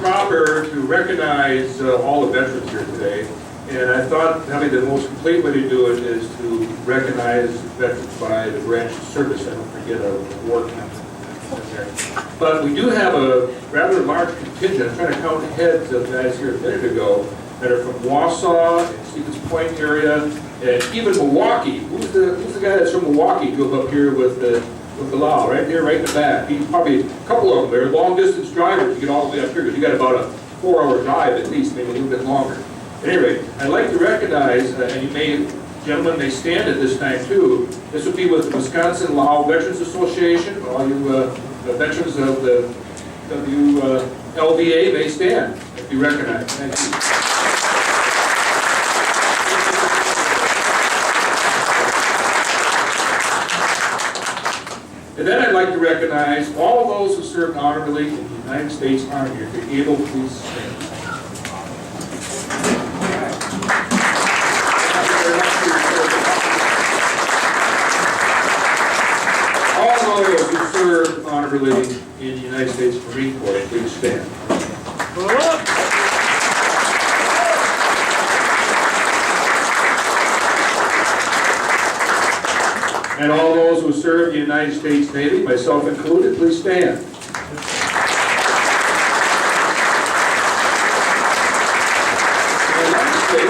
proper to recognize all the veterans here today, and I thought having the most complete way to do it is to recognize veterans by the branch of service. I don't forget a war captain in there. But we do have a rather large contingent. I'm trying to count heads of guys here a minute ago that are from Wausau and Stevens Point area, and even Milwaukee. Who's the guy that's from Milwaukee drove up here with the law right there, right in the back? He's probably a couple of them. They're long distance drivers to get all the way up here because you got about a 4-hour drive at least, maybe a little bit longer. At any rate, I'd like to recognize, and you may, gentlemen, may stand at this time too. This would be with the Wisconsin Lao Veterans Association. All you veterans of the WLVA may stand if you recognize. Thank you. And then I'd like to recognize all of those who served honorably in the United States Army. If you're able, please stand. All those who served honorably in the United States Marine Corps, please stand. And all those who serve the United States Navy, myself included, please stand. And lastly,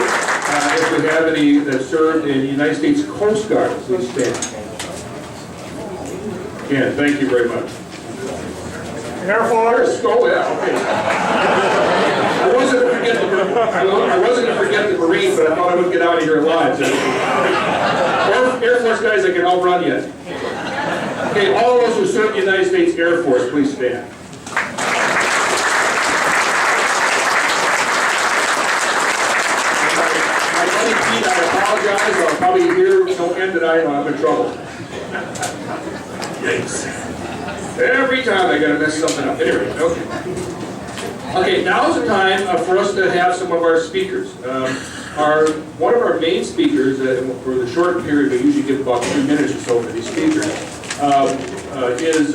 if we have any that served in the United States Coast Guard, please stand. Again, thank you very much. Air Force. Oh yeah, okay. I wasn't going to forget the Marine, but I thought I would get out of here alive. Air Force guys that can outrun yet. Okay, all of us who serve the United States Air Force, please stand. My buddy Pete, I apologize. I'll probably hear no end tonight. I'm in trouble. Yikes. Every time I gotta mess something up. Anyway, okay. Okay, now's the time for us to have some of our speakers. One of our main speakers, for the short period, we usually give about 2 minutes or so for these speakers, is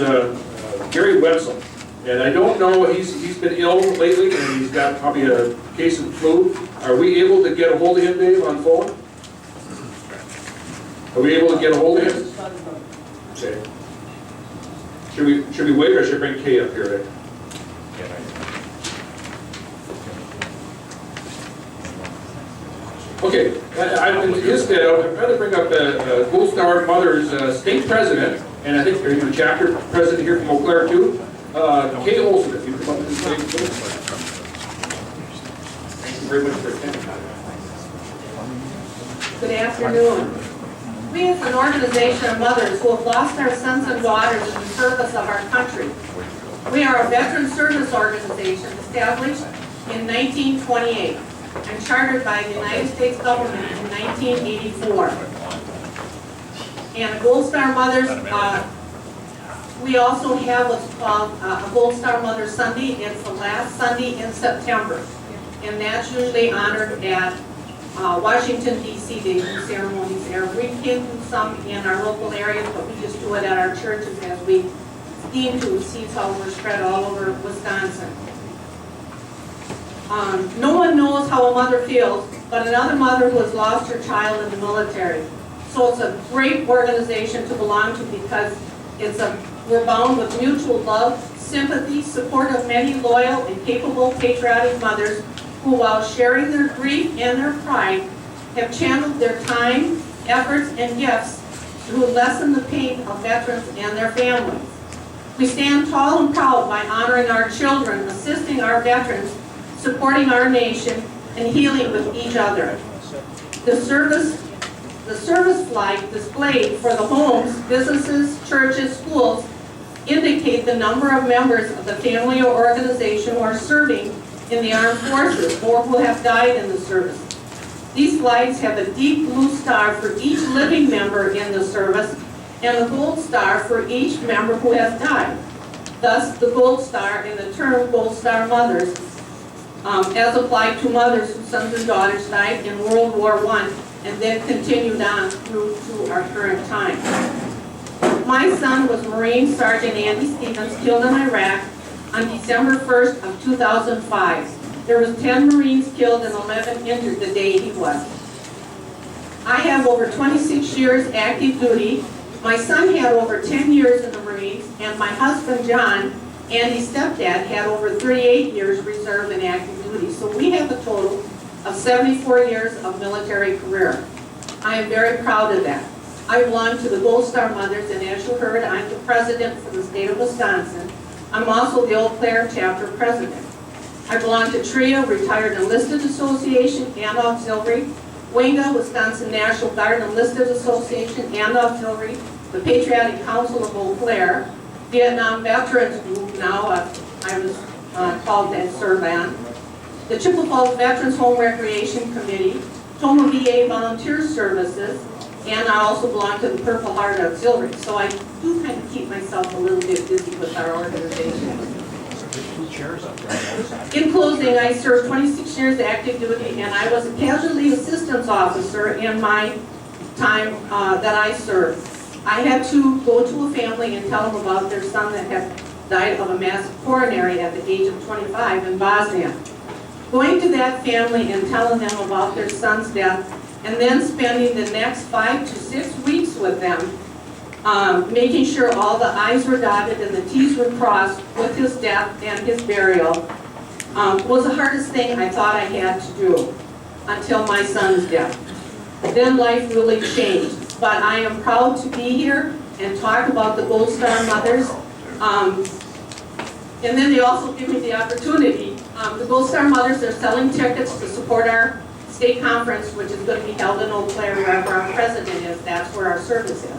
Gary Wetzel. And I don't know, he's been ill lately, and he's got probably a case of the flu. Are we able to get a hold of him, Dave, on phone? Are we able to get a hold of him? Okay. Should we wait, or should I bring Kaye up here? Right? Okay, instead, I'd rather bring up Gold Star Mother's state president, and I think there's a chapter president here from Eau Claire too, Kaye Olson, if you come up to the stage, please. Thank you very much for attending. Good afternoon. We as an organization of mothers who have lost our sons and daughters in the service of our country. We are a veteran service organization established in 1928 and chartered by the United States government in 1984. And Gold Star Mothers, we also have what's called a Gold Star Mother Sunday. It's the last Sunday in September. And that's usually honored at Washington, D.C. They do ceremonies there. We can do some in our local areas, but we just do it at our churches as we deem to see how we're spread all over Wisconsin. No one knows how a mother feels, but another mother who has lost her child in the military. So it's a great organization to belong to because we're bound with mutual love, sympathy, support of many loyal and capable patriotic mothers who, while sharing their grief and their pride, have channeled their time, efforts, and gifts to lessen the pain of veterans and their families. We stand tall and proud by honoring our children, assisting our veterans, supporting our nation, and healing with each other. The service flag displayed for the homes, businesses, churches, schools indicate the number of members of the family or organization who are serving in the armed forces or who have died in the service. These flags have a deep blue star for each living member in the service and a gold star for each member who has died. Thus, the gold star and the term Gold Star Mothers as applied to mothers whose sons and daughters died in World War I and then continued on through to our current time. My son was Marine Sergeant Andy Stevens, killed in Iraq on December 1st of 2005. There was 10 Marines killed and 11 injured the day he was. I have over 26 years active duty. My son had over 10 years in the Marines, and my husband, John, Andy's stepdad, had over 38 years reserve and active duty. So we have a total of 74 years of military career. I am very proud of that. I belong to the Gold Star Mothers, and as you heard, I'm the president for the state of Wisconsin. I'm also the Eau Claire chapter president. I belong to TRIA, Retired Enlisted Association and Auxiliary, WINGA, Wisconsin National Guard Enlisted Association and Auxiliary, the Patriotic Council of Eau Claire, Vietnam Veterans Group, now I was called that SERVAN, the Chippewa Falls Veterans Home Recreation Committee, Toma VA Volunteer Services, and I also belong to the Purple Heart Auxiliary. So I do kind of keep myself a little bit busy with our organization. In closing, I served 26 years active duty, and I was a casualty assistance officer in my time that I served. I had to go to a family and tell them about their son that had died of a massive coronary at the age of 25 in Bosnia. Going to that family and telling them about their son's death, and then spending the next 5 to 6 weeks with them, making sure all the I's were dotted and the T's were crossed with his death and his burial, was the hardest thing I thought I had to do until my son's death. Then life really changed. But I am proud to be here and talk about the Gold Star Mothers. And then they also give me the opportunity. The Gold Star Mothers are selling tickets to support our state conference, which is going to be held in Eau Claire, wherever our president is. That's where our service is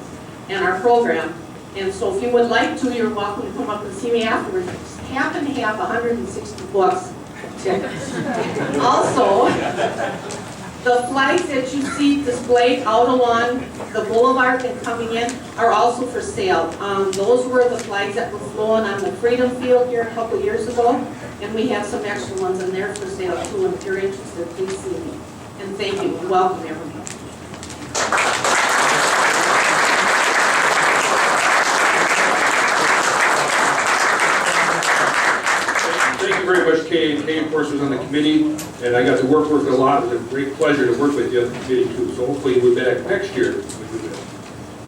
and our program. And so if you would like to, you're welcome to come up and see me afterwards. I just happen to have 160 bucks tickets. Also, the flags that you see displayed out along the boulevard and coming in are also for sale. Those were the flags that were flown on the Freedom Field here a couple years ago, and we have some extra ones in there for sale too. And if you're interested, please see me. And thank you. Welcome, everyone. Thank you very much, Kaye. And Kaye, of course, was on the committee, and I got to work with her a lot. It was a great pleasure to work with you on the committee, too. So hopefully we'll be back next year.